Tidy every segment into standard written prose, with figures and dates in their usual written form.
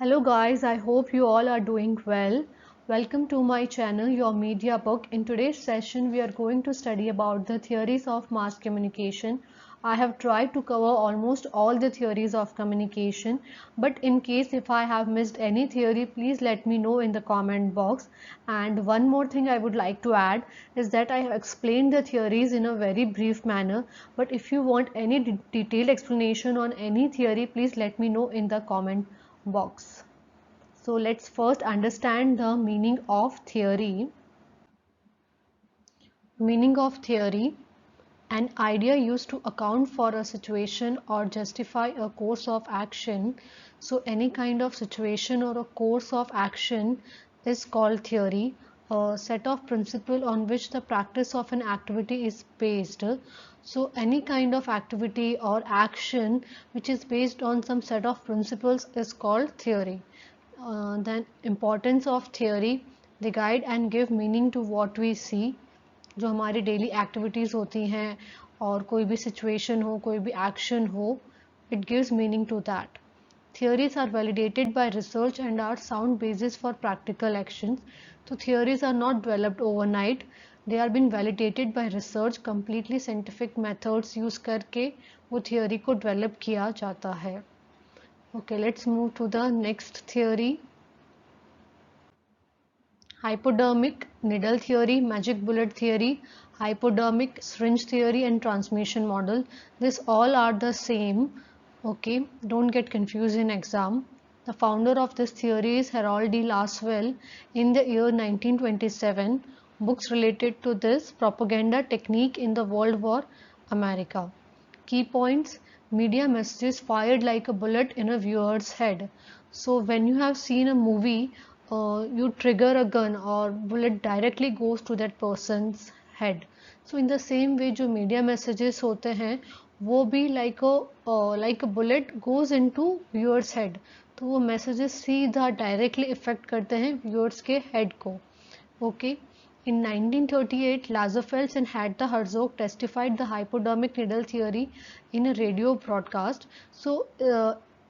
Hello guys, I hope you all are doing well. Welcome to my channel, Your Media Book. In today's session, we are going to study about the theories of mass communication. I have tried to cover almost all the theories of communication, but in case if I have missed any theory, please let me know in the comment box. And one more thing I would like to add is that I have explained the theories in a very brief manner, but if you want any detailed explanation on any theory, please let me know in the comment box. So let's first understand the meaning of theory. Meaning of theory: an idea used to account for a situation or justify a course of action. So any kind of situation or a course of action is called theory. A set of principles on which the practice of an activity is based. So any kind of activity or action which is based on some set of principles is called theory. Then importance of theory: they guide and give meaning to what we see. जो हमारी daily activities होती हैं और कोई भी situation हो, कोई भी एक्शन हो, it gives meaning to that. Theories are validated by research and are sound basis for practical actions. So theories are not developed overnight. They are being validated by research. Completely scientific methods use करके वो theory को develop किया जाता है. Okay, let's move to the next theory. Hypodermic needle theory, magic bullet theory, hypodermic syringe theory and transmission model. This all are the same. Okay, don't get confused in exam. The founder of this theory is Harold D. Laswell. In the year 1927, books related to this propaganda technique in the World War America. Key points: media messages fired like a bullet in a viewer's head. So when you have seen a movie, you trigger a gun or bullet directly goes to that person's head. So in the same way जो media messages होते हैं वो भी like a bullet goes into viewers head. तो वो messages सीधा directly affect करते हैं viewers के head को. Okay. In 1938, Lazarsfeld and Hadda Herzog testified the hypodermic needle theory in a radio broadcast. So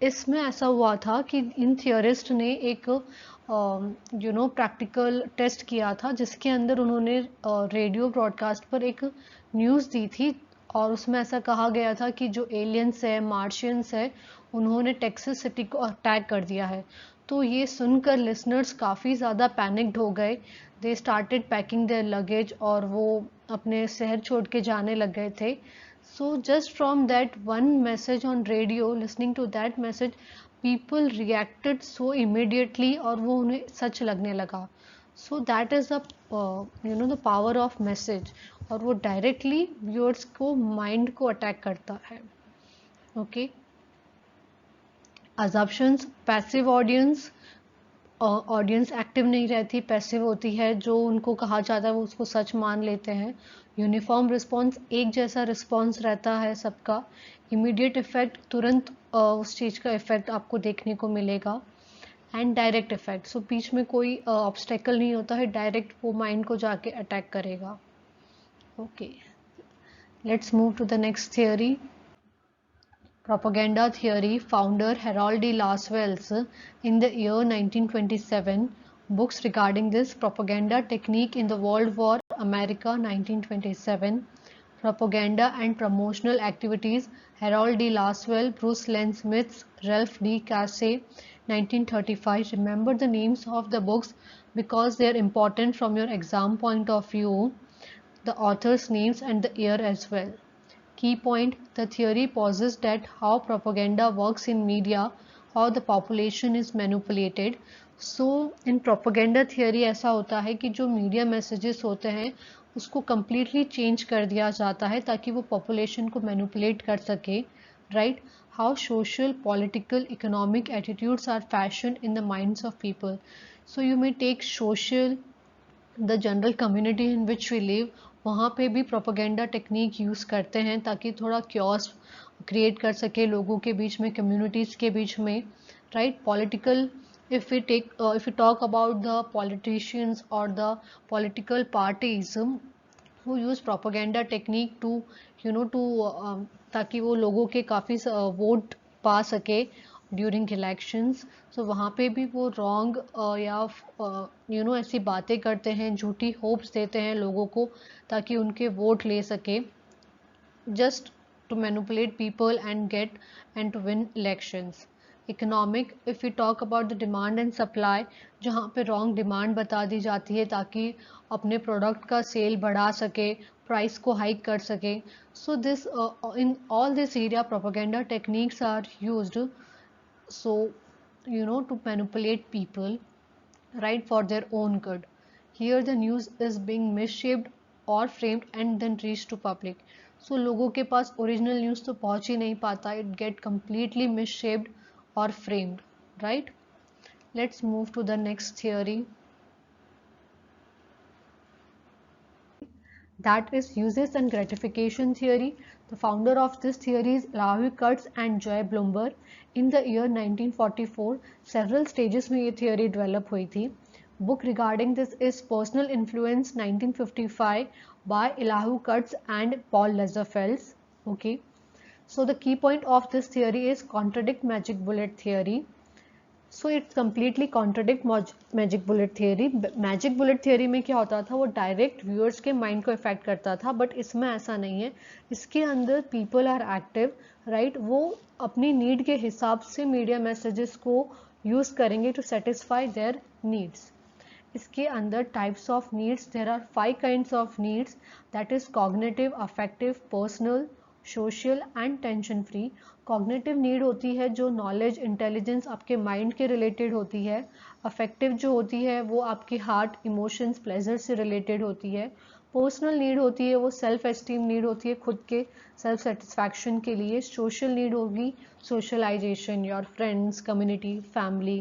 इसमें ऐसा हुआ था कि इन थियरिस्ट ने एक प्रैक्टिकल टेस्ट किया था जिसके अंदर उन्होंने रेडियो ब्रॉडकास्ट पर एक न्यूज़ दी थी और उसमें ऐसा कहा गया था कि जो एलियंस है, मार्शियंस है, उन्होंने टेक्सास सिटी को अटैक कर दिया है. तो ये सुनकर लिसनर्स काफ़ी ज़्यादा पैनिक्ड हो गए. They started packing their luggage और वो अपने शहर छोड़ के जाने लग गए थे. So just from that one message on radio, listening to that message, people reacted so immediately और वो उन्हें सच लगने लगा. So that is the the power of message और वो डायरेक्टली व्यूअर्स को, माइंड को अटैक करता है. Okay. Assumptions: passive audience, audience active नहीं रहती, पैसिव होती है. जो उनको कहा जाता है वो उसको सच मान लेते हैं. यूनिफॉर्म रिस्पॉन्स: एक जैसा रिस्पॉन्स रहता है सबका. इमीडिएट इफेक्ट: तुरंत उस चीज़ का इफेक्ट आपको देखने को मिलेगा. एंड डायरेक्ट इफेक्ट: सो बीच में कोई ऑब्स्टेकल नहीं होता है, डायरेक्ट वो माइंड को जाके अटैक करेगा. Okay, let's move to the next theory. Propaganda theory, founder Harold D. Laswell's in the year 1927. Books regarding this propaganda technique in the World War America 1927. Propaganda and promotional activities, Harold D. Laswell, Bruce Len Smith, Ralph D. Casey, 1935. Remember the names of the books because they are important from your exam point of view. The authors' names and the year as well. Key point: the theory posits that how propaganda works in media, how the population is manipulated. So in propaganda theory ऐसा होता है कि जो media messages होते हैं उसको completely change कर दिया जाता है ताकि वो population को manipulate कर सके. Right? How social, political, economic attitudes are fashioned in the minds of people. So you may take social, the general community in which we live, वहाँ पे भी प्रोपेगेंडा टेक्निक यूज़ करते हैं ताकि थोड़ा क्योस क्रिएट कर सके लोगों के बीच में, कम्युनिटीज़ के बीच में. Right. Political, if we talk about the politicians or the political parties who use propaganda technique to ताकि वो लोगों के काफ़ी वोट पा सके ड्यूरिंग इलेक्शंस। सो वहाँ पे भी वो रॉन्ग या ऐसी बातें करते हैं, झूठी होप्स देते हैं लोगों को ताकि उनके वोट ले सके, just to manipulate people and get and to win elections. Economic, if we talk about the demand and supply, जहाँ पे wrong demand बता दी जाती है ताकि अपने प्रोडक्ट का सेल बढ़ा सके, प्राइस को हाइक कर सके. So this in all this area propaganda techniques are used, so to manipulate people, right, for their own good. Here the news is being misshaped or framed and then reached to public. So लोगों के पास original news तो पहुंच ही नहीं पाता, it get completely misshaped or framed, right? Let's move to the next theory, that is uses and gratification theory. The founder of this theory is Larry Kurtz and Joy Bloomberg. In the year 1944, several stages में ये theory develop हुई थी. Book regarding this is Personal Influence 1955 by Elihu Kurtz and Paul Lazarsfeld. Okay. So the key point of this theory is contradict magic bullet theory. So it's completely contradict magic bullet theory. Magic bullet theory में क्या होता था, वो direct viewers के mind को effect करता था, but इसमें ऐसा नहीं है. इसके अंदर पीपल आर एक्टिव, राइट, वो अपनी नीड के हिसाब से मीडिया मैसेजेस को यूज करेंगे टू सेटिस्फाई देयर नीड्स. इसके अंदर types of needs, there are 5 kinds of needs, that is cognitive, affective, personal, social and tension free. Cognitive need होती है जो नॉलेज, इंटेलिजेंस आपके माइंड के रिलेटेड होती है. अफेक्टिव जो होती है वो आपके हार्ट, इमोशंस, प्लेजर से रिलेटेड होती है. पर्सनल नीड होती है वो सेल्फ एस्टीम नीड होती है, खुद के सेल्फ सेटिस्फैक्शन के लिए. सोशल नीड होगी socialization, your friends, community, family,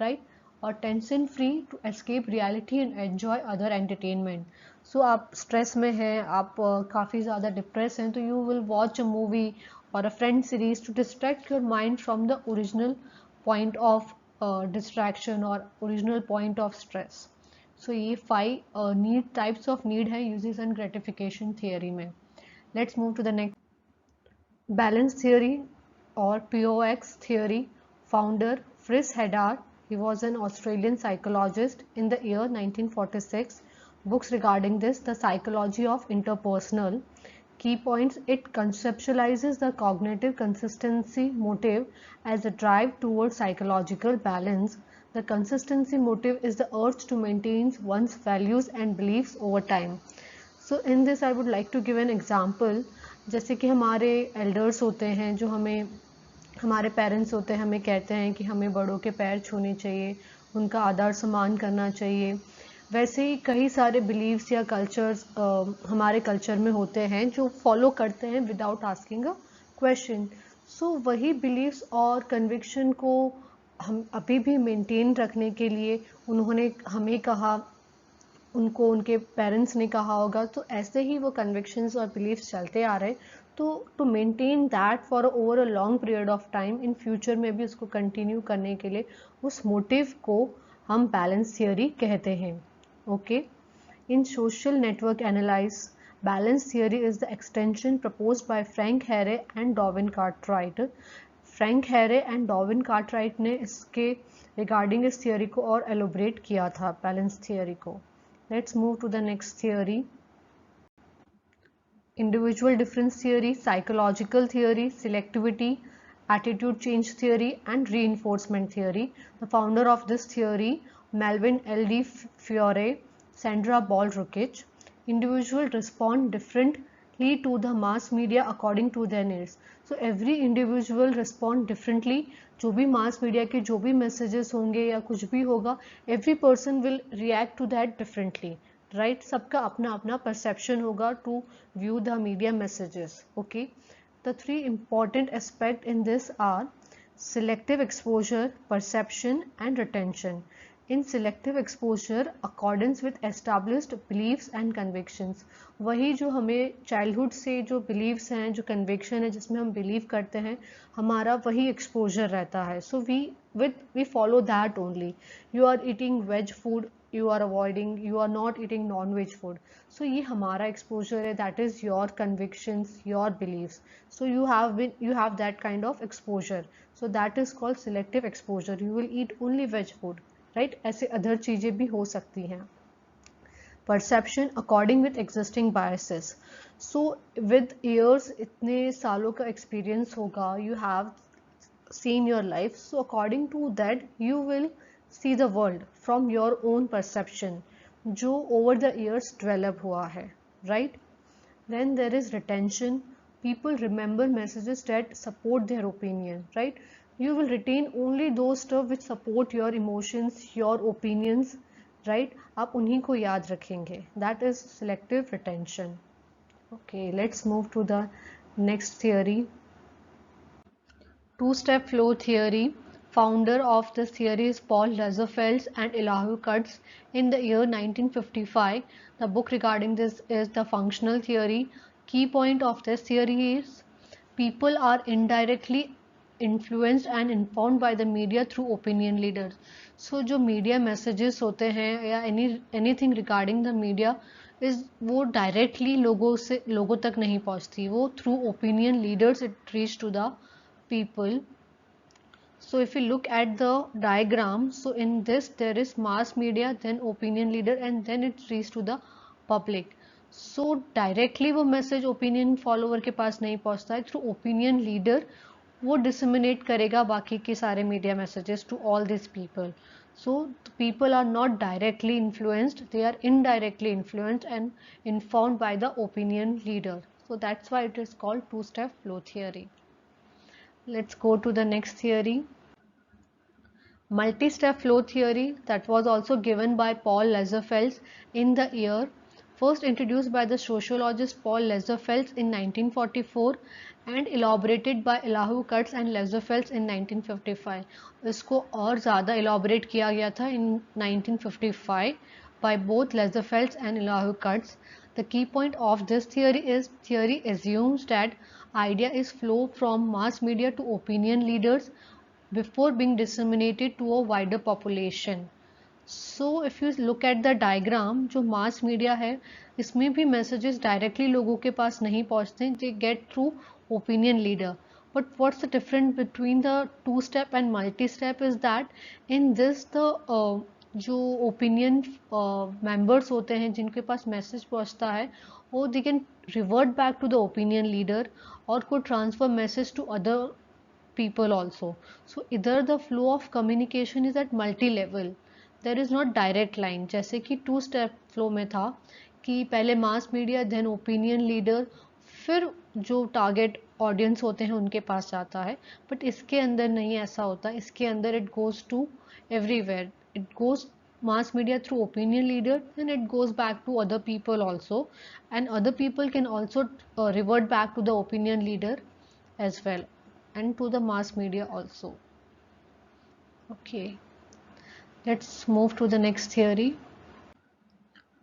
right. और tension free, to escape reality and enjoy other entertainment. So आप स्ट्रेस में हैं, आप काफ़ी ज़्यादा डिप्रेस हैं, तो you will watch a movie or a friend series to distract your mind from the original point of distraction or original point of stress. So ये 5 need types of need है uses and gratification theory में. Let's move to the next. Balance theory or POX theory. Founder Fritz Haddad. He was an Australian psychologist in the year 1946. Books regarding this: The Psychology of Interpersonal. Key points: it conceptualizes the cognitive consistency motive as a drive towards psychological balance. The consistency motive is the urge to maintain one's values and beliefs over time. So in this I would like to give an example. जैसे कि हमारे elders होते हैं जो हमारे parents होते हैं, हमें कहते हैं कि हमें बड़ों के पैर छूने चाहिए, उनका आदर सम्मान करना चाहिए. वैसे ही कई सारे बिलीव्स या कल्चर्स हमारे कल्चर में होते हैं जो फॉलो करते हैं विदाउट आस्किंग अ क्वेश्चन. सो वही बिलीव्स और कन्विक्शन को हम अभी भी मेंटेन रखने के लिए उन्होंने हमें कहा, उनको उनके पेरेंट्स ने कहा होगा, तो ऐसे ही वो कन्विक्शंस और बिलीव्स चलते आ रहे. तो to maintain that for over a long period of time, in future में भी उसको कंटिन्यू करने के लिए उस मोटिव को हम बैलेंस थियोरी कहते हैं. Okay. In social network analysis, balance theory is the extension proposed by Frank Harry and Darwin Cartwright. Frank Harry and Darwin Cartwright ने इसके regarding इस theory को और elaborate किया था, balance theory को. Let's move to the next theory. Individual difference theory, psychological theory, selectivity, attitude change theory, and reinforcement theory. The founder of this theory, Melvin L.D. Fiore, Sandra Ball-Rukic. Individuals respond differently to the mass media according to their needs. So every individual respond differently. जो भी mass media के जो भी messages होंगे या कुछ भी होगा, every person will react to that differently. Right? सबका अपना अपना perception होगा to view the media messages. Okay. The 3 important aspects in this are selective exposure, perception, and retention. In selective exposure, accordance with established beliefs and convictions. वही जो हमें childhood से जो beliefs हैं, जो conviction है, जिसमें हम believe करते हैं, हमारा वही exposure रहता है. So we follow that only. You are eating veg food, you are avoiding, you are not eating non-veg food. So ये हमारा exposure है, that is your convictions, your beliefs. So you have that kind of exposure. So that is called selective exposure. You will eat only veg food, right? ऐसे other चीजें भी हो सकती हैं. Perception according with existing biases. So with years, इतने सालों का experience होगा, you have seen your life, so according to that you will see the world from your own perception जो over the years develop हुआ है, right? Then there is retention. People remember messages that support their opinion, right? You will retain only those stuff which support your emotions, your opinions, right? आप उन्हीं को याद रखेंगे. That is selective retention. Okay, let's move to the next theory. Two-step flow theory. Founder of this theory is Paul Lazarsfeld and Elihu Katz in the year 1955. The book regarding this is The Functional Theory. Key point of this theory is people are indirectly influenced and informed by the media through opinion leaders. So जो media messages होते हैं या anything regarding the media is वो directly लोगों तक नहीं पहुँचती, वो through opinion leaders it reach to the people. So if you look at the diagram, so in this there is mass media, then opinion leader, and then it reaches to the public. So directly वो message opinion follower के पास नहीं पहुंचता है, through opinion leader वो disseminate करेगा बाकी के सारे media messages to all these people. So the people are not directly influenced, they are indirectly influenced and informed by the opinion leader. So that's why it is called two-step flow theory. Let's go to the next theory. Multi-step flow theory, that was also given by Paul Lazarsfeld in the year, first introduced by the sociologist Paul Lazarsfeld in 1944 and elaborated by Elihu Katz and Lazarsfeld in 1955. इसको और ज़्यादा elaborate किया गया था in 1955 by both Lazarsfeld and Elihu Katz. The key point of this theory is theory assumes that idea is flow from mass media to opinion leaders before being disseminated to a wider population. So if you look at the diagram, जो mass media है इसमें भी messages directly लोगों के पास नहीं पहुंचते, they get through opinion leader. But what's the difference between the two-step and multi-step is that in this the जो opinion members होते हैं जिनके पास message पहुंचता है वो they can revert back to the opinion leader और could transfer message to other people also. So either the flow of communication is at multi-level. There is not direct line. जैसे कि two-step flow में था कि पहले mass media then opinion leader फिर जो target audience होते हैं उनके पास जाता है. But इसके अंदर नहीं ऐसा होता. इसके अंदर it goes to everywhere. It goes mass media through opinion leader, then it goes back to other people also, and other people can also revert back to the opinion leader as well and to the mass media also. Okay, let's move to the next theory.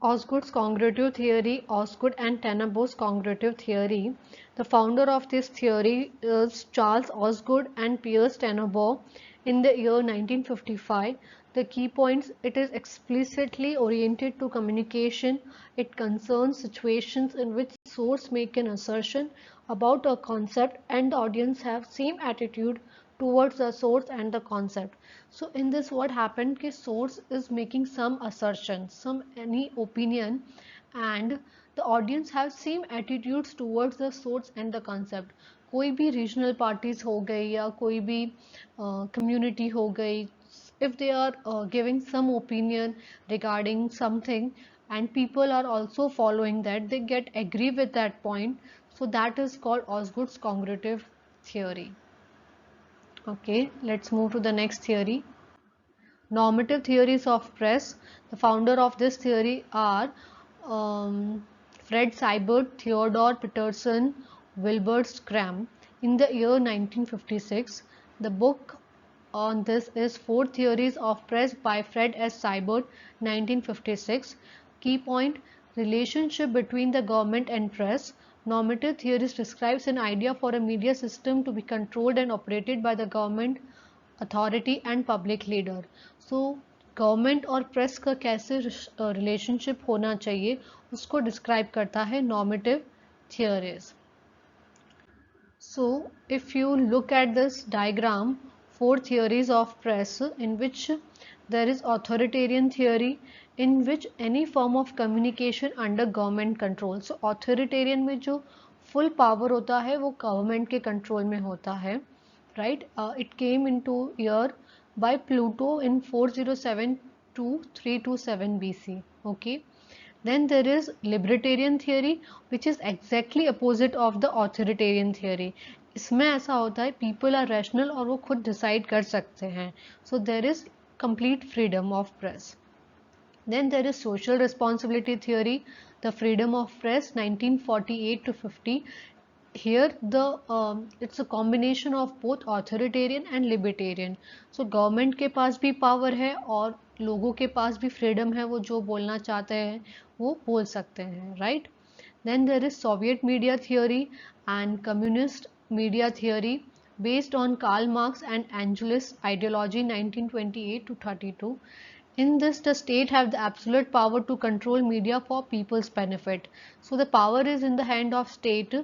Osgood's congruitive theory, Osgood and Tenenbaum's congruitive theory. The founder of this theory is Charles Osgood and Piers Tenenbaum in the year 1955. The key points, it is explicitly oriented to communication. It concerns situations in which source make an assertion about a concept and the audience have same attitude towards the source and the concept. So in this what happened कि source is making some assertion, some any opinion and the audience have same attitudes towards the source and the concept. कोई भी regional parties हो गई या कोई भी community हो गई, if they are giving some opinion regarding something and people are also following that, they get agree with that point. So that is called Osgood's congruitive theory. Okay, let's move to the next theory. Normative theories of press. The founder of this theory are Fred Seibert, Theodore Peterson, Wilbur Schramm. In the year 1956, the book on this is Four Theories of Press by Fred S. Seibert, 1956. Key point, relationship between the government and press. Normative theories describes an idea for a media system to be controlled and operated by the government, authority and public leader. So government और press का कैसे relationship होना चाहिए उसको describe करता है normative theories. So if you look at this diagram, four theories of press in which there is authoritarian theory in which any form of communication under government control. So authoritarian में जो full power होता है वो government के control में होता है, right? It came into year by Pluto in 407 to 327 BC. Okay. Then there is libertarian theory which is exactly opposite of the authoritarian theory. इसमें ऐसा होता है people are rational और वो खुद decide कर सकते हैं. So there is complete freedom of press. Then there is social responsibility theory, the freedom of press 1948 to 50. Here it's a combination of both authoritarian and libertarian. So government के पास भी power है और लोगों के पास भी freedom है, वो जो बोलना चाहते हैं वो बोल सकते हैं, right? Then there is Soviet media theory and communist media theory based on Karl Marx and Angelus ideology 1928 to 32. In this, the state have the absolute power to control media for people's benefit. So the power is in the hand of state,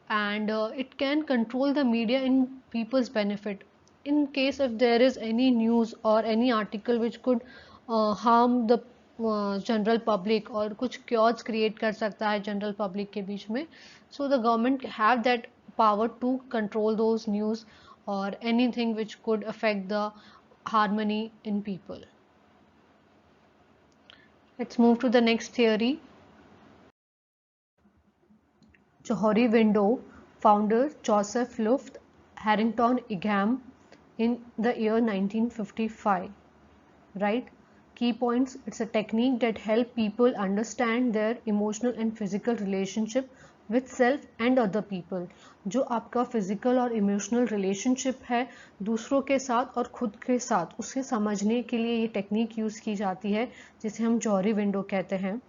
and it can control the media in people's benefit. In case if there is any news or any article which could harm the general public और कुछ cures create कर सकता है general public के बीच में, so the government have that power to control those news or anything which could affect the harmony in people. Let's move to the next theory. Johari window, founder Joseph Luft, Harrington Egham in the year 1955. Right? Key points: it's a technique that helps people understand their emotional and physical relationship with self and other people. जो आपका physical और emotional relationship है दूसरों के साथ और खुद के साथ, उसे समझने के लिए ये टेक्निक यूज की जाती है जिसे हम जॉहरी विंडो कहते हैं.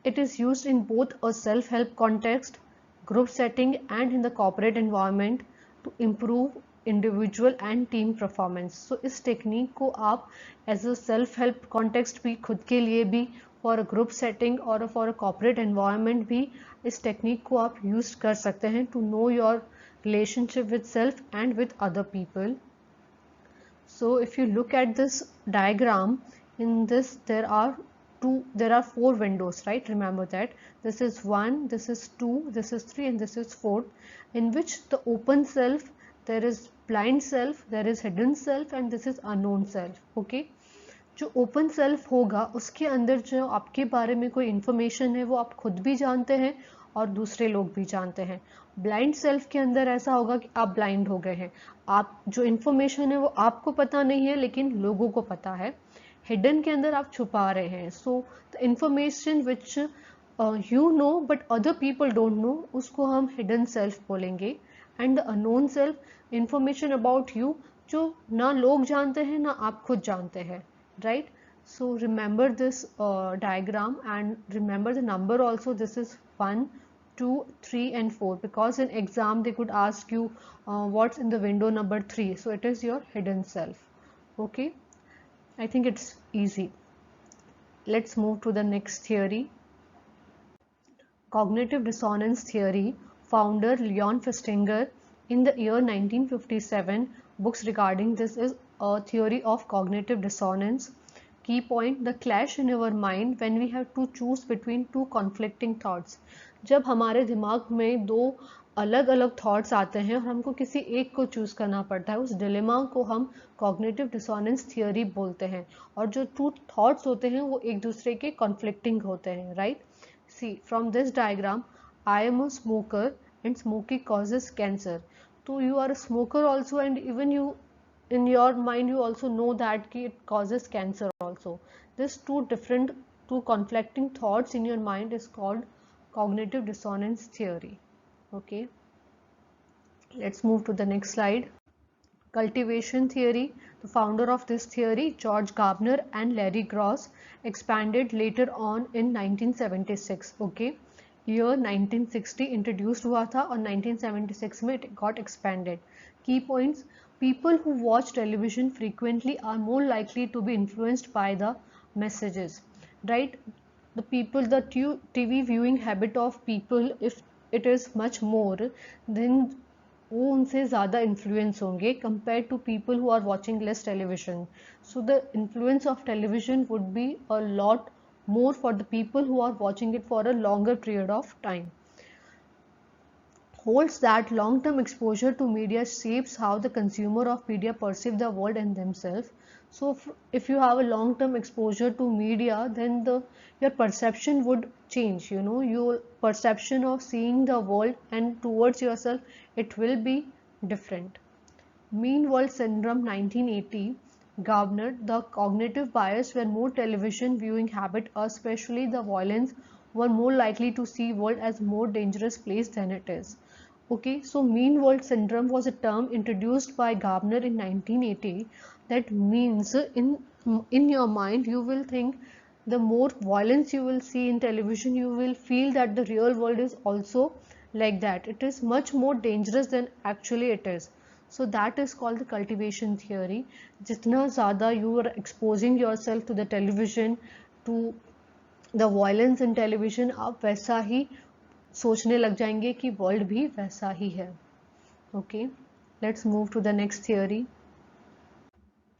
It is used in both a self-help context, group setting and in the corporate environment to improve individual and team performance. So इस टेक्निक को आप as a self help context भी, खुद के लिए भी, फॉर अ ग्रुप सेटिंग और for a corporate environment भी इस टेक्निक को आप यूज कर सकते हैं to know your relationship with self and with other people. So if you look at this diagram, in this there are four windows, right? Remember that this is 1, this is 2, this is 3 and this is 4, in which the open self, there is blind self, there is hidden self and this is unknown self. Okay, जो open self होगा उसके अंदर जो आपके बारे में कोई information है वो आप खुद भी जानते हैं और दूसरे लोग भी जानते हैं. ब्लाइंड सेल्फ के अंदर ऐसा होगा कि आप ब्लाइंड हो गए हैं, आप जो इन्फॉर्मेशन है वो आपको पता नहीं है लेकिन लोगों को पता है. हिडन के अंदर आप छुपा रहे हैं. So the information which you know but other people don't know, उसको हम हिडन सेल्फ बोलेंगे. And the unknown self, information about you जो ना लोग जानते हैं ना आप खुद जानते हैं. Right? So remember this diagram and remember the number also. This is 1, 2, 3 and 4 because in exam they could ask you what's in the window number 3. So it is your hidden self. Okay, I think it's easy. Let's move to the next theory. Cognitive dissonance theory, founder Leon Festinger in the year 1957. Books regarding this is a theory of cognitive dissonance. Key point: the clash in our mind when we have to choose between two conflicting thoughts. जब हमारे दिमाग में दो अलग अलग thoughts आते हैं और हमको किसी एक को चूज करना पड़ता है, उस डिलेमा को हम कॉग्निटिव डिसोनेंस थियोरी बोलते हैं. और जो टू थॉट्स होते हैं वो एक दूसरे के कॉन्फ्लिक्टिंग होते हैं. Right? See from this diagram, I am a smoker and smoking causes cancer. तो you are a smoker also and even you in your mind you also know that it causes cancer also. This two conflicting thoughts in your mind is called cognitive dissonance theory. Okay, let's move to the next slide. Cultivation theory, the founder of this theory George Gardner and Larry Gross, expanded later on in 1976. Okay, year 1960 introduced हुआ था और 1976 में it got expanded. Key points: People who watch television frequently are more likely to be influenced by the messages, right? The people, the TV viewing habit of people, if it is much more, then वो उनसे ज़्यादा influence होंगे compared to people who are watching less television. So the influence of television would be a lot more for the people who are watching it for a longer period of time. Holds that long-term exposure to media shapes how the consumer of media perceive the world and themselves. So if you have a long-term exposure to media, then your perception would change, you know, your perception of seeing the world and towards yourself, it will be different. Mean World Syndrome 1980 garnered the cognitive bias where more television viewing habit, especially the violence, were more likely to see world as more dangerous place than it is. Okay, so mean world syndrome was a term introduced by Gardner in 1980 that means in your mind you will think the more violence you will see in television, you will feel that the real world is also like that. It is much more dangerous than actually it is. So that is called the cultivation theory. जितना ज़्यादा you are exposing yourself to the television, to the violence in television, आप वैसा ही सोचने लग जाएंगे कि world भी वैसा ही है. Okay, let's move to the next theory.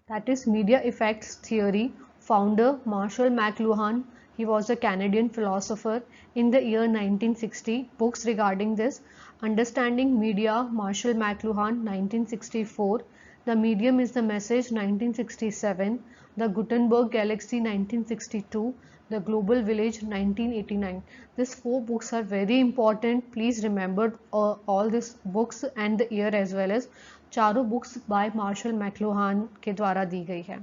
That is media effects theory. Founder Marshall McLuhan, he was a Canadian philosopher in the year 1960. Books regarding this: Understanding Media, Marshall McLuhan, 1964. The Medium is the Message, 1967. The Gutenberg Galaxy, 1962. The Global Village, 1989. These 4 books are very important. Please remember all these books and the year as well as. चारों books bye martial मैक्लुहान के द्वारा दी गई है.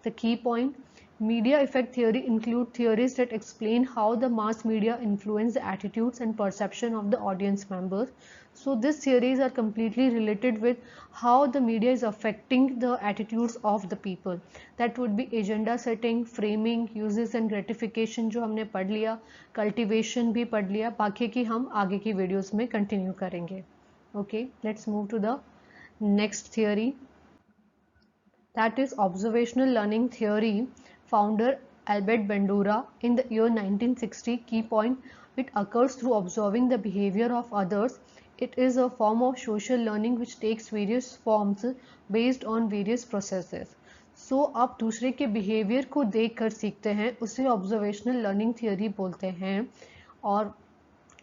The key point: media effect theory include theories that explain how the mass media influence the attitudes and perception of the audience members. So these theories are completely related with how the media is affecting the attitudes of the people. That would be agenda setting, framing, uses and gratification जो हमने पढ़ लिया, cultivation भी पढ़ लिया, बाकी की हम आगे की वीडियोस में कंटिन्यू करेंगे. Okay, let's move to the next theory. That is observational learning theory. Founder Albert Bandura in the year 1960. Key point: it occurs through observing the behavior of others. It is a form of social learning which takes various forms based on various processes. So आप दूसरे के behavior को देख कर सीखते हैं, उसे observational learning theory बोलते हैं. और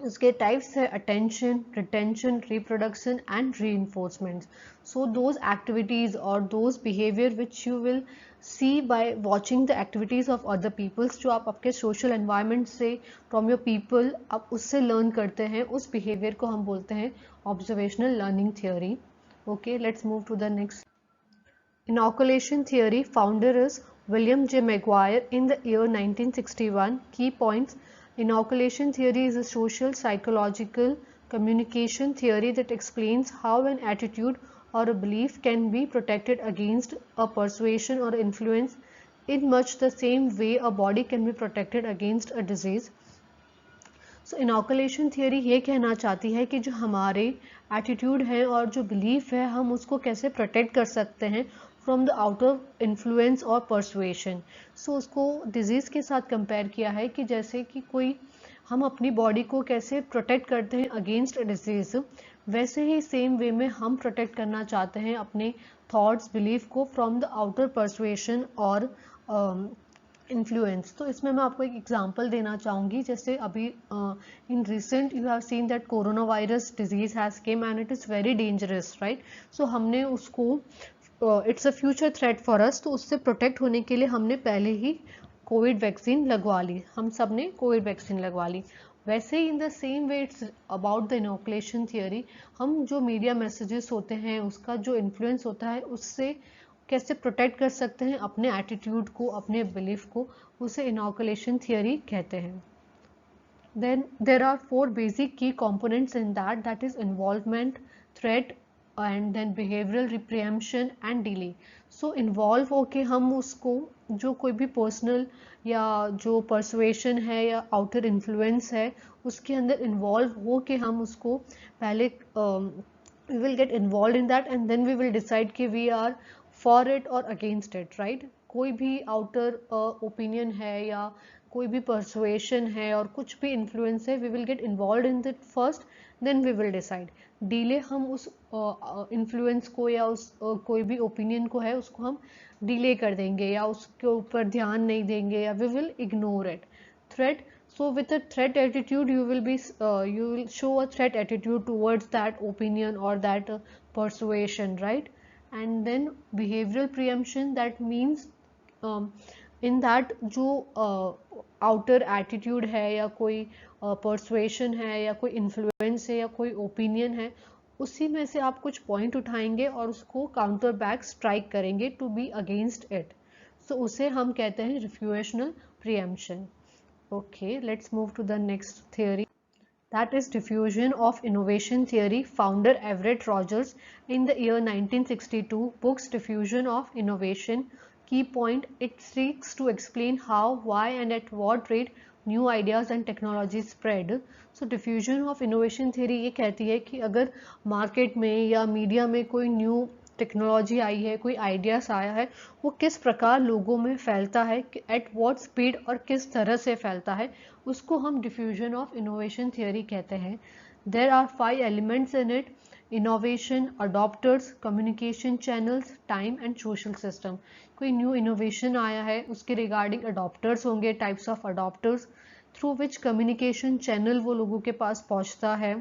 उसके टाइप्स है attention, retention, reproduction and reinforcement. So those activities और those behaviour which you will see by watching the activities of other peoples, जो आप आपके सोशल एनवायरनमेंट से, फ्रॉम योर पीपल, आप उससे लर्न करते हैं, उस बिहेवियर को हम बोलते हैं observational learning theory. Okay, let's move to the next. Inoculation theory. Founder is William J. Maguire in the year 1961. Key points: Inoculation theory is a social, psychological, communication theory that explains how an attitude or a belief can be protected against a persuasion or influence in much the same way a body can be protected against a disease. So inoculation theory ये कहना चाहती है कि जो हमारे attitude है और जो बिलीफ है, हम उसको कैसे प्रोटेक्ट कर सकते हैं फ्रॉम द आउटर इन्फ्लुएंस और परसुएशन. सो उसको डिजीज़ के साथ कंपेयर किया है कि जैसे कि कोई, हम अपनी बॉडी को कैसे प्रोटेक्ट करते हैं अगेंस्ट अ डिजीज़, वैसे ही सेम वे में हम प्रोटेक्ट करना चाहते हैं अपने थॉट्स, बिलीफ को फ्रॉम द आउटर परसुएशन और इन्फ्लुएंस. तो इसमें मैं आपको एक एग्जांपल देना चाहूँगी. जैसे अभी in recent you have seen that corona virus disease has come and it is very dangerous, right. So हमने उसको, it's a future threat for us, तो उससे प्रोटेक्ट होने के लिए हमने पहले ही कोविड वैक्सीन लगवा ली, हम सब ने कोविड वैक्सीन लगवा ली. वैसे ही in the same way it's about the inoculation theory. हम जो मीडिया मैसेजेस होते हैं, उसका जो इन्फ्लुएंस होता है, उससे कैसे प्रोटेक्ट कर सकते हैं अपने एटीट्यूड को, अपने बिलीफ को, उसे इनोकुलेशन थियोरी कहते हैं. Then there are 4 basic key components in that is involvement, threat and then behavioural preemption and delay. So involve होके हम उसको, जो कोई भी पर्सनल या जो परसुएशन है या आउटर इन्फ्लुएंस है, उसके अंदर इन्वॉल्व हो के हम उसको पहले we will get involved in that and then we will decide कि we are for it or against it, right? कोई भी outer opinion है या कोई भी persuasion है और कुछ भी influence है, we will get involved in it first, then we will decide. delay हम उस influence को या उस कोई भी opinion को है उसको हम delay कर देंगे या उसके ऊपर ध्यान नहीं देंगे या we will ignore it. Threat, so with a threat attitude you will show a threat attitude towards that opinion or that persuasion, right? And then behavioral preemption, that means in that जो outer attitude है या कोई persuasion है या कोई influence है या कोई opinion है, उसी में से आप कुछ point उठाएंगे और उसको counter back strike करेंगे to be against it. So उसे हम कहते हैं refutational preemption. Okay, let's move to the next theory. That is diffusion of innovation theory. Founder Everett Rogers in the year 1962 books Diffusion of Innovation. Key point, it seeks to explain how, why and at what rate new ideas and technologies spread. So diffusion of innovation theory ये कहती है कि अगर market में या media में कोई new technology आई है, कोई आइडियाज आया है, वो किस प्रकार लोगों में फैलता है, एट व्हाट स्पीड और किस तरह से फैलता है, उसको हम डिफ्यूजन ऑफ इनोवेशन थियोरी कहते हैं. There are 5 elements in it: innovation, adopters, communication channels, time and social system. कोई न्यू इनोवेशन आया है, उसके रिगार्डिंग अडॉप्टर्स होंगे, types of adopters, through which communication channel वो लोगों के पास पहुंचता है,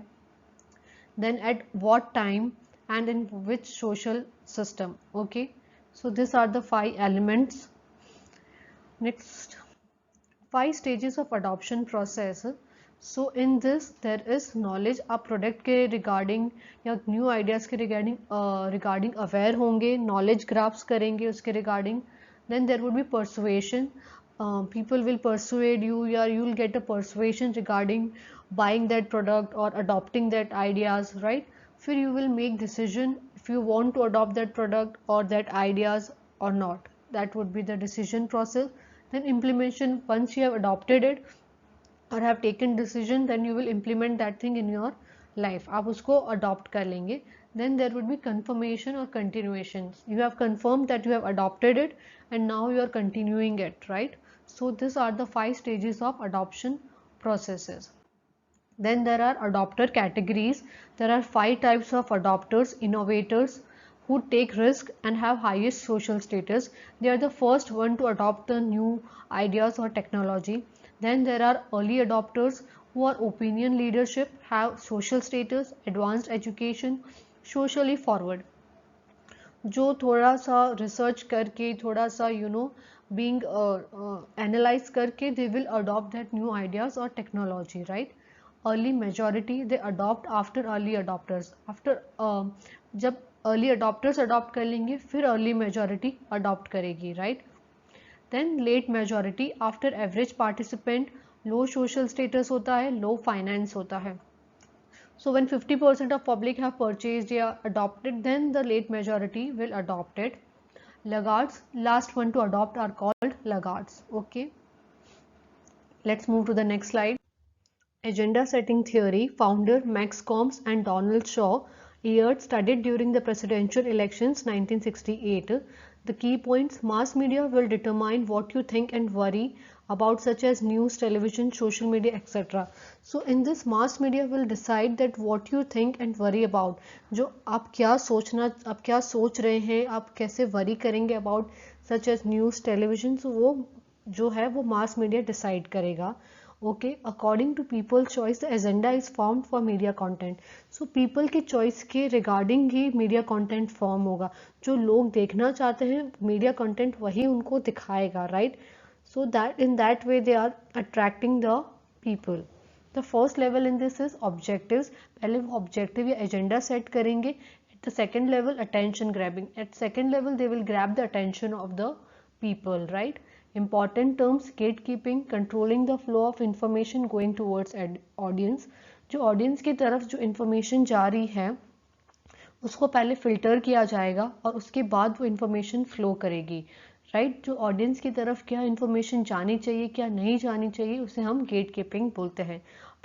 then at what time and in which social system. Okay, so these are the 5 elements. Next, 5 stages of adoption process. So in this there is knowledge. आप product के regarding या new ideas के regarding aware होंगे, knowledge grasp करेंगे उसके regarding. Then there would be persuasion. People will persuade you, or you will get a persuasion regarding buying that product or adopting that ideas, right? फिर you will make decision if you want to adopt that product or that ideas or not. That would be the decision process. Then implementation, once you have adopted it or have taken decision, then you will implement that thing in your life. आप उसको adopt कर लेंगे. Then there would be confirmation or continuation. You have confirmed that you have adopted it and now you are continuing it, right? So these are the 5 stages of adoption processes. Then there are adopter categories. There are 5 types of adopters: innovators who take risk and have highest social status. They are the first one to adopt the new ideas or technology. Then there are early adopters who are opinion leadership, have social status, advanced education, socially forward. जो थोड़ा सा research करके, थोड़ा सा being analyze करके, they will adopt that new ideas or technology, right? Early majority, they adopt after early adopters. After जब early adopters adopt कर लेंगे, फिर early majority adopt करेगी, right? Then late majority, after average participant, low social status होता है, low finance होता है. So when 50% of public have purchased या adopted, then the late majority will adopt it. Laggards, last one to adopt, are called laggards. Okay, let's move to the next slide. Agenda setting theory. Founder Max Combs and Donald Shaw studied during the presidential elections 1968. The key points: mass media will determine what you think and worry about, such as news, television, social media, etc. So in this, mass media will decide that what you think and worry about. जो आप क्या सोच रहे हैं, आप कैसे worry करेंगे about such as news, television, so वो जो है वो mass media decide करेगा. Okay, according to people's choice, the agenda is formed for media content. So people की choice के regarding ही media content form होगा. जो लोग देखना चाहते हैं media content वही उनको दिखाएगा, right? So that in that way they are attracting the people. The first level in this is objectives. पहले वो objective या agenda set करेंगे. At the second level, attention grabbing. At second level, they will grab the attention of the people, right? Important terms: gatekeeping, controlling the flow of information going towards audience. जो audience की तरफ जो information जा रही है उसको पहले filter किया जाएगा और उसके बाद वो information flow करेगी, right? जो audience की तरफ क्या information जानी चाहिए, क्या नहीं जानी चाहिए, उसे हम gatekeeping बोलते हैं.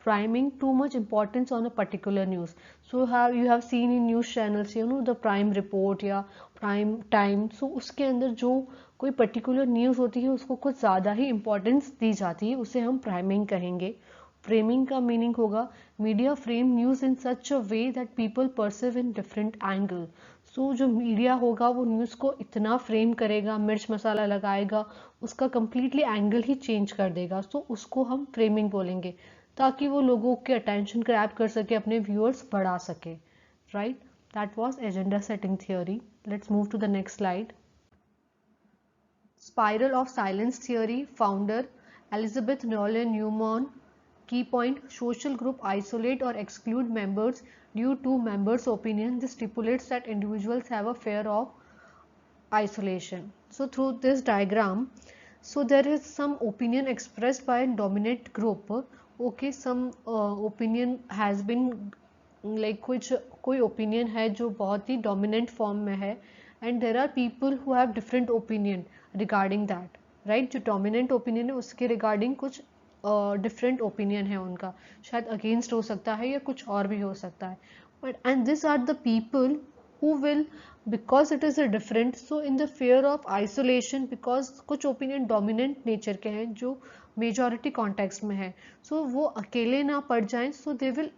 priming too much importance on a particular news. So you have seen in news channels, the prime report या prime time. So उसके अंदर जो कोई particular news होती है उसको कुछ ज़्यादा ही importance दी जाती है, उसे हम priming कहेंगे. Framing का meaning होगा media frame news in such a way that people perceive in different angle. So जो मीडिया होगा वो न्यूज़ को इतना फ्रेम करेगा, मिर्च मसाला लगाएगा, उसका कम्प्लीटली एंगल ही चेंज कर देगा. सो उसको हम फ्रेमिंग बोलेंगे, ताकि वो लोगों के अटेंशन ग्रैब कर सके, अपने व्यूअर्स बढ़ा सके. Right, that was agenda setting theory. Let's move to the next slide. Spiral of silence theory, founder Elizabeth Noelle Neumann. Key point: social group isolate or exclude members due to members' opinion. This stipulates that individuals have a fear of isolation. So through this diagram, so there is some opinion expressed by a dominant group. Okay, some opinion has been like कुछ कोई opinion है जो बहुत ही dominant form में है, and there are people who have different opinion regarding that. Right, जो dominant opinion है उसके regarding कुछ डिफरेंट ओपिनियन है उनका, शायद अगेंस्ट हो सकता है या कुछ और भी हो सकता है. But and this are the people who will, because it is a different, so in the fear of isolation, because कुछ ओपिनियन डोमिनेंट नेचर के हैं जो मेजॉरिटी कॉन्टेक्स्ट में है, सो वो अकेले ना पड़ जाएं. So they will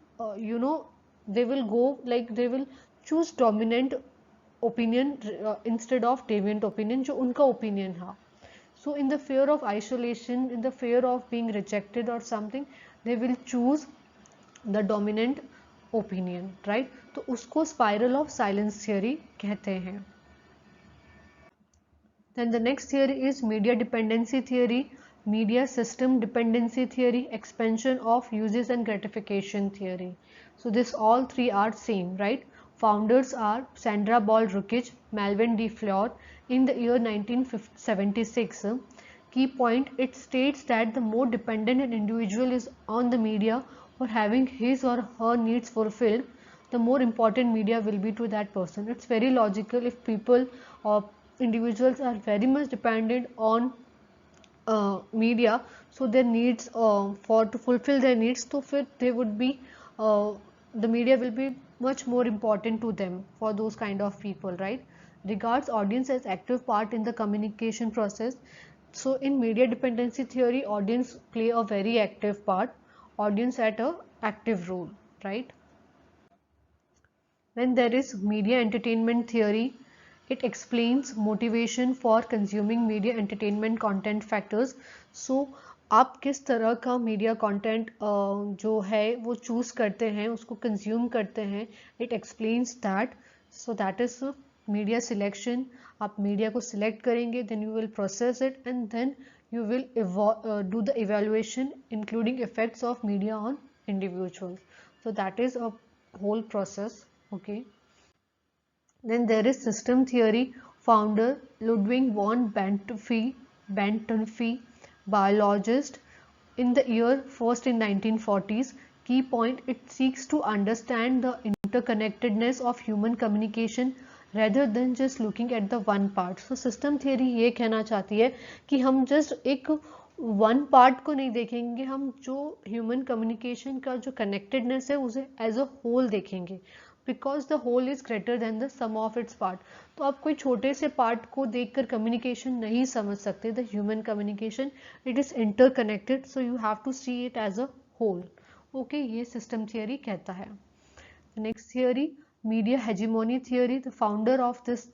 they will go like they will choose dominant opinion instead of deviant opinion जो उनका ओपिनियन है. So in the fear of isolation, in the fear of being rejected or something, they will choose the dominant opinion, right? तो उसको spiral of silence theory कहते हैं. Then the next theory is media dependency theory, media system dependency theory, expansion of uses and gratification theory. So this all three are same, right? Founders are Sandra Ball Rukic, Melvin D. Fleur. In the year 1976, key point, it states that the more dependent an individual is on the media for having his or her needs fulfilled, the more important media will be to that person. It's very logical. If people or individuals are very much dependent on media, so their needs for to fulfill their needs, so फिर they would be the media will be much more important to them for those kind of people, right? Regards audience as active part in the communication process. So in media dependency theory, audience play a very active part, audience at a active role, right? Then there is media entertainment theory. It explains motivation for consuming media entertainment content factors. So आप किस तरह का media content जो है वो choose करते हैं, उसको कंज्यूम करते हैं. It explains that. So that is media selection. आप मीडिया को सिलेक्ट करेंगे, then you will process it and then you will do the evaluation including effects of media on individuals. So that is a whole process. Okay, then there is system theory. Founder Ludwig von Bentonfi, biologist, in the year first in 1940s. Key point, it seeks to understand the interconnectedness of human communication rather than just looking at the one part. So system theory ये कहना चाहती है कि हम just एक one part को नहीं देखेंगे, हम जो human communication का जो connectedness है उसे as a whole देखेंगे, because the whole is greater than the sum of its part. तो आप कोई छोटे से part को देखकर communication नहीं समझ सकते. The human communication, it is interconnected, so you have to see it as a whole. Okay, ये system theory कहता है. Next theory, media hegemony theory. The founder of this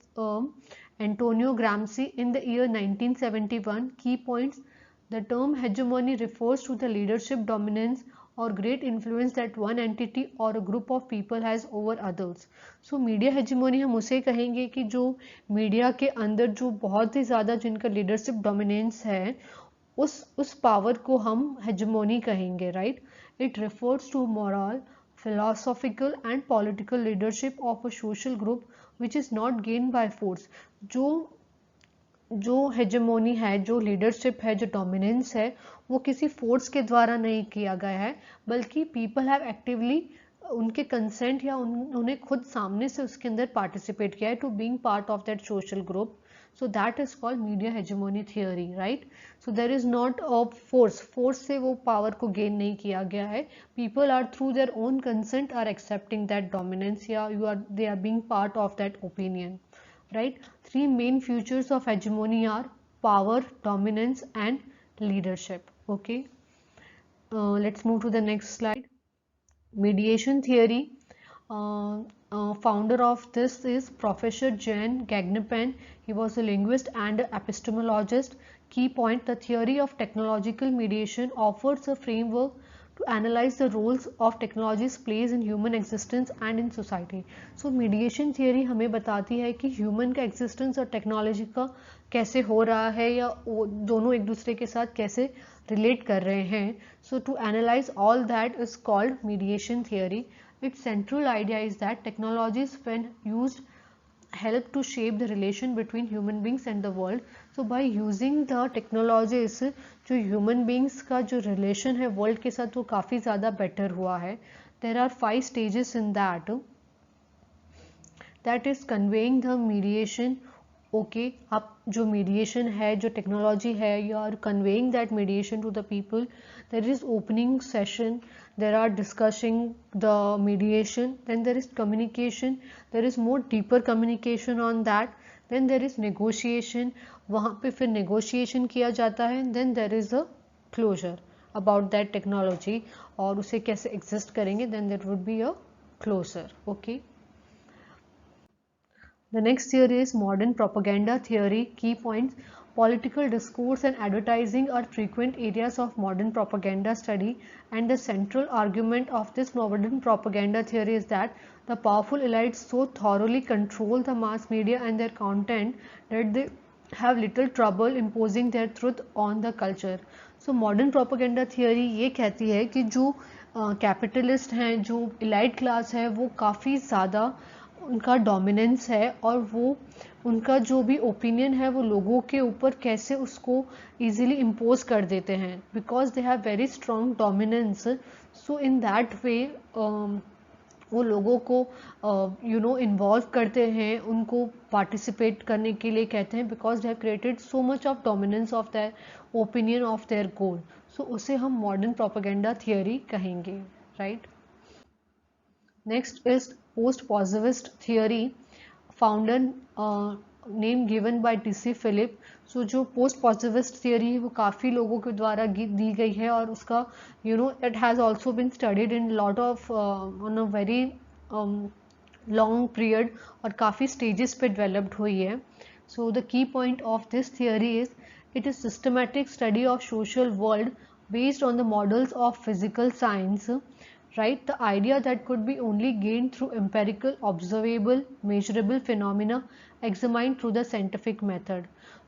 Antonio Gramsci in the year 1971. Key points, the term hegemony refers to the leadership dominance or great influence that one entity or a group of people has over others. So media hegemony हम उसे कहेंगे कि जो media के अंदर जो बहुत ही ज़्यादा जिनका leadership dominance है, उस पावर को हम hegemony कहेंगे, right? It refers to moral, philosophical and political leadership of a social group which is not gained by force. जो हेजेमोनी है, जो लीडरशिप है, जो डोमिनेंस है, वो किसी फोर्स के द्वारा नहीं किया गया है, बल्कि पीपल हैव एक्टिवली उनके कंसेंट या उन्होंने खुद सामने से उसके अंदर पार्टिसिपेट किया है to being part of that social group. So that is called media hegemony theory, right? So there is not a force से वो power को gain नहीं किया गया है. People are through their own consent are accepting that dominance, या they are being part of that opinion, right? Three main features of hegemony are power, dominance and leadership. Okay, let's move to the next slide. Mediation theory. Founder of this is Professor Jan Gagnepen. He was a linguist and epistemologist. Key point: the theory of technological mediation offers a framework to analyze the roles of technologies plays in human existence and in society. So mediation theory हमें बताती है कि human का existence और technology का कैसे हो रहा है, या वो दोनों एक दूसरे के साथ कैसे relate कर रहे हैं. So to analyze all that is called mediation theory. Its central idea is that technologies, when used, help to shape the relation between human beings and the world. So by using the technologies, जो human beings का जो relation है world के साथ वो काफ़ी ज़्यादा better हुआ है. There are 5 stages in that. That is conveying the mediation. Okay, आप जो mediation है, जो technology है, you are conveying that mediation to the people. There is opening session, there are discussing the mediation, then there is communication, there is more deeper communication on that, then there is negotiation, वहाँ पे फिर negotiation किया जाता है, then there is a closure about that technology और उसे कैसे exist करेंगे, then there would be a closure. Okay. The next theory is modern propaganda theory. Key points: political discourse and advertising are frequent areas of modern propaganda study, and the central argument of this modern propaganda theory is that the powerful elites so thoroughly control the mass media and their content that they have little trouble imposing their truth on the culture. So modern propaganda theory ये कहती है कि जो capitalist हैं, जो elite class है, वो काफ़ी ज़्यादा उनका डोमिनेंस है और वो उनका जो भी ओपिनियन है वो लोगों के ऊपर कैसे उसको इजीली इम्पोज कर देते हैं, because they have very strong dominance. So in that way वो लोगों को इन्वॉल्व करते हैं, उनको पार्टिसिपेट करने के लिए कहते हैं, because they have created so much of dominance of their opinion of their goal. So उसे हम मॉडर्न प्रोपेगेंडा थियोरी कहेंगे, right. Next is post-positivist theory, founder name given by T.C. Philip. So जो post-positivist theory है वो काफ़ी लोगों के द्वारा दी गई है और उसका it has also been studied in lot of on a very long period और काफ़ी stages पे developed हुई है. So the key point of this theory is it is systematic study of social world based on the models of physical science. Right, the idea that could be only gained through empirical, observable, measurable phenomena examined through the scientific method.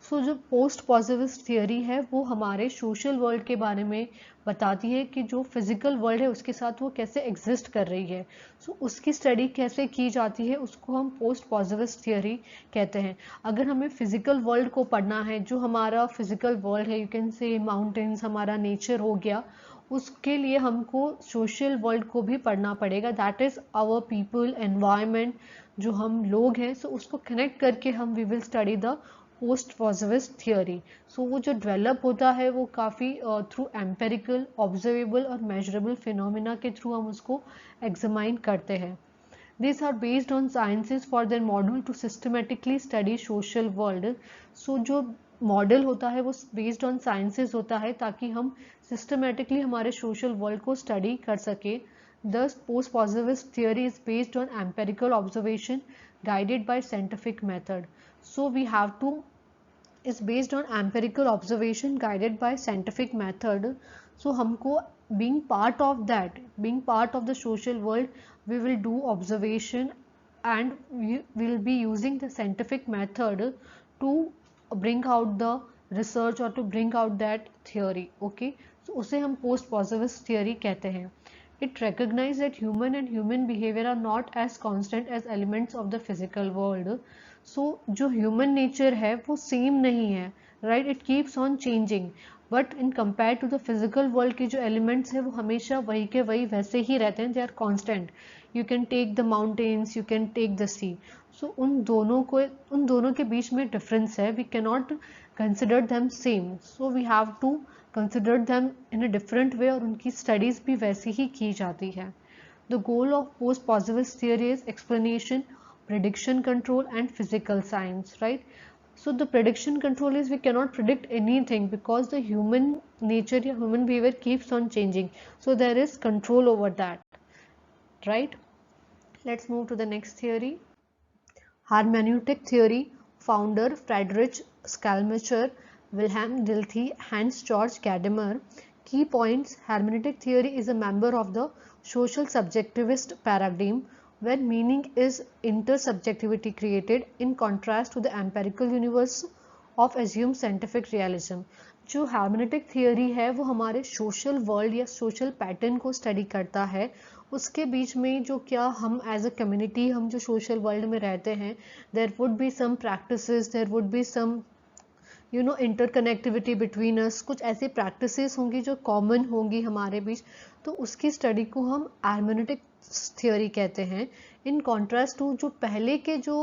So जो post positivist theory है वो हमारे social world के बारे में बताती है कि जो physical world है उसके साथ वो कैसे exist कर रही है. So उसकी study कैसे की जाती है उसको हम post positivist theory कहते हैं. अगर हमें physical world को पढ़ना है, जो हमारा physical world है, you can say mountains, हमारा nature हो गया, उसके लिए हमको सोशल वर्ल्ड को भी पढ़ना पड़ेगा. That is our people, environment, जो हम लोग हैं. सो उसको कनेक्ट करके हम we will study the post positivist theory. So वो जो डेवलप होता है वो काफ़ी थ्रू एम्पेरिकल, ऑब्जर्वेबल और मेजरेबल फिनोमिना के थ्रू हम उसको एग्जामाइन करते हैं. These are based on sciences for their model to systematically study social world. So जो मॉडल होता है वो बेस्ड ऑन साइंसेस होता है ताकि हम सिस्टमेटिकली हमारे सोशल वर्ल्ड को स्टडी कर सके. Thus, post-positivist theory is based on empirical observation guided by scientific method. So we have to is based on empirical observation guided by scientific method. So हमको being part of that, being part of the social world, we will do observation and we will be using the scientific method to bring out the research or to bring out that theory. Okay, so उसे हम post positivist theory कहते हैं. It recognizes that human and human behavior are not as constant as elements of the physical world. So जो human nature है वो same नहीं है, right? It keeps on changing. But in compared to the physical world के जो elements है वो हमेशा वही के वही वैसे ही रहते हैं. They are constant. You can take the mountains, you can take the sea. सो उन दोनों के बीच में डिफरेंस है. We can not consider them same, so we have to consider them in a different way, और उनकी स्टडीज भी वैसी ही की जाती है. The goal of post positivist theory is explanation, prediction control and physical science, right? So the prediction control is we cannot predict anything because the human nature या human behavior keeps on changing, so there is control over that, right? Let's move to the next theory. Hermeneutic theory, founder Friedrich Schleiermacher, Wilhelm Dilthey, Hans Georg Gadamer. Key points: hermeneutic theory is a member of the social subjectivist paradigm where meaning is intersubjectivity created in contrast to the empirical universe of assumed scientific realism. जो hermeneutic theory है वो हमारे social world या social pattern को study करता है. उसके बीच में जो क्या हम as a community, हम जो social world में रहते हैं, there would be some practices, there would be some interconnectivity between us. कुछ ऐसी प्रैक्टिसेस होंगी जो कॉमन होंगी हमारे बीच, तो उसकी स्टडी को हम hermeneutic थियोरी कहते हैं. इन कॉन्ट्रास्ट टू जो पहले के जो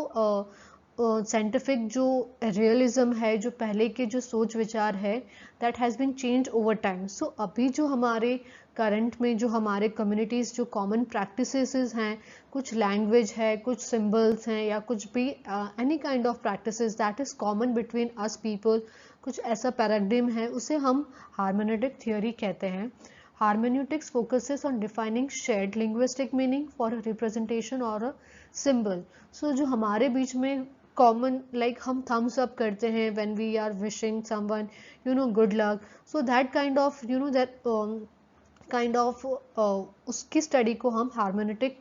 साइंटिफिक जो रियलिज्म है, जो पहले के जो सोच विचार है, that has been change over time. So अभी जो हमारे करंट में जो हमारे कम्युनिटीज़ जो कॉमन प्रैक्टिसेस हैं, कुछ लैंग्वेज है, कुछ सिंबल्स हैं, या कुछ भी any kind of practices that is common between us people, कुछ ऐसा पैराडिग्म है, उसे हम hermeneutic थियोरी कहते हैं. Hermeneutics focuses on defining shared linguistic meaning for a representation or a symbol. So जो हमारे बीच में common, like हम thumbs up करते हैं when we are wishing someone good luck. So that kind of उसकी study को हम hermeneutic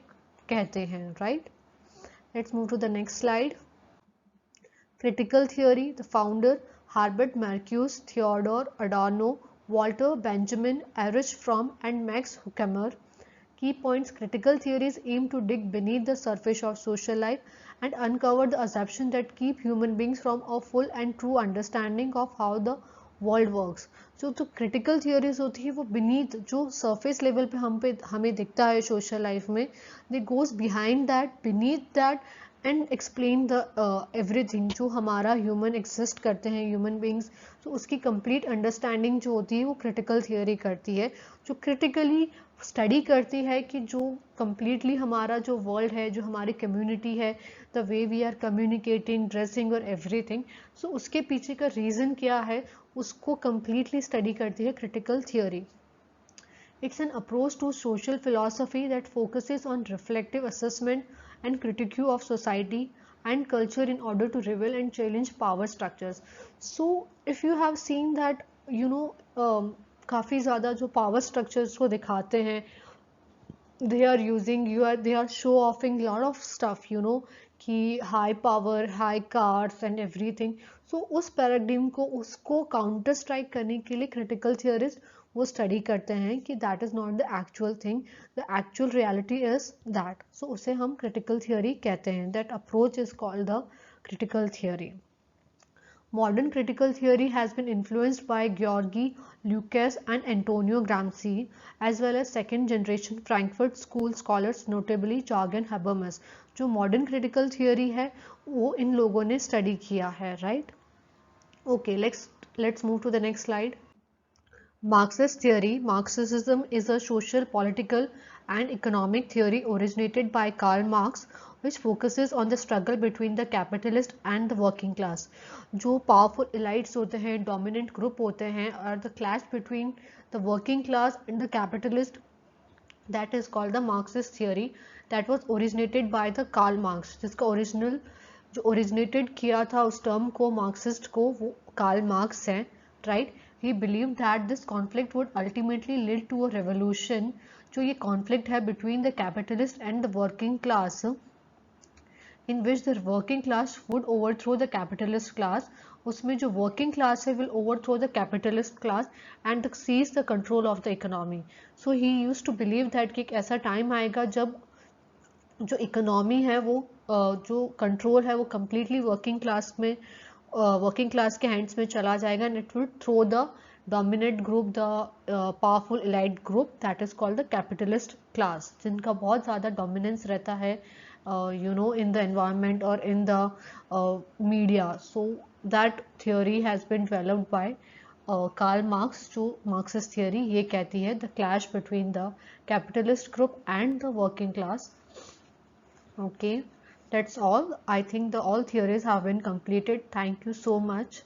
कहते हैं, right? Let's move to the next slide. Critical theory, the founder Herbert Marcuse, Theodor Adorno, Walter Benjamin, Erich Fromm and Max Horkheimer. Key points: critical theories aim to dig beneath the surface of social life and uncover the assumptions that keep human beings from a full and true understanding of how the world works. जो critical theories होती है वो beneath जो surface level पे हमें दिखता है social life में, they goes behind that, beneath that, and explain the everything जो हमारा ह्यूमन एग्जिस्ट करते हैं, ह्यूमन बींग्स. तो उसकी कंप्लीट अंडरस्टैंडिंग जो होती है वो क्रिटिकल थियोरी करती है, जो क्रिटिकली स्टडी करती है कि जो कम्प्लीटली हमारा जो वर्ल्ड है, जो हमारी कम्युनिटी है, the way we are communicating, dressing और एवरीथिंग, सो उसके पीछे का रीज़न क्या है उसको कम्प्लीटली स्टडी करती है critical theory. It's an approach to social philosophy that focuses on reflective assessment and critique of society and culture in order to reveal and challenge power structures. So if you have seen that काफ़ी ज़्यादा जो power structures को दिखाते हैं, they are show offing lot of stuff, कि high power, high cars and everything. So उस paradigm को उसको काउंटर स्ट्राइक करने के लिए क्रिटिकल थियरिस्ट वो स्टडी करते हैं कि that is not the actual thing, the actual reality is that. So उसे हम क्रिटिकल थियोरी कहते हैं. That approach is called the critical theory. Modern critical theory has been influenced by Georgi Lukács and Antonio Gramsci, as well as second generation Frankfurt School scholars, notably Jürgen Habermas. जो modern critical theory है वो इन लोगों ने study किया है, right? Okay, let's move to the next slide. Marxist theory. Marxism is a social, political and economic theory originated by Karl Marx, which focuses on the struggle between the capitalist and the working class. जो powerful elites होते हैं, dominant group होते हैं, और the clash between the working class and the capitalist, that is called the Marxist theory. That was originated by the Karl Marx. जिसका जो originated किया था उस term को, Marxist को, वो Karl Marx है, right? He believed that this conflict would ultimately lead to a revolution. जो ये conflict है between the capitalist and the working class, in which the working class would overthrow the capitalist class. उसमें जो working class है will overthrow the capitalist class and seize the control of the economy. So he used to believe that कि एक ऐसा time आएगा जब जो economy है वो जो कंट्रोल है वो कम्प्लीटली वर्किंग क्लास के हैंड्स में चला जाएगा, and it will throw the dominant group, the powerful elite group, that is called the capitalist class, जिनका बहुत ज़्यादा dominance रहता है in the environment or in the media. So that theory has been developed by Karl Marx. जो Marxist theory ये कहती है the clash between the capitalist group and the working class. Okay, that's all. I think all theories have been completed. Thank you so much.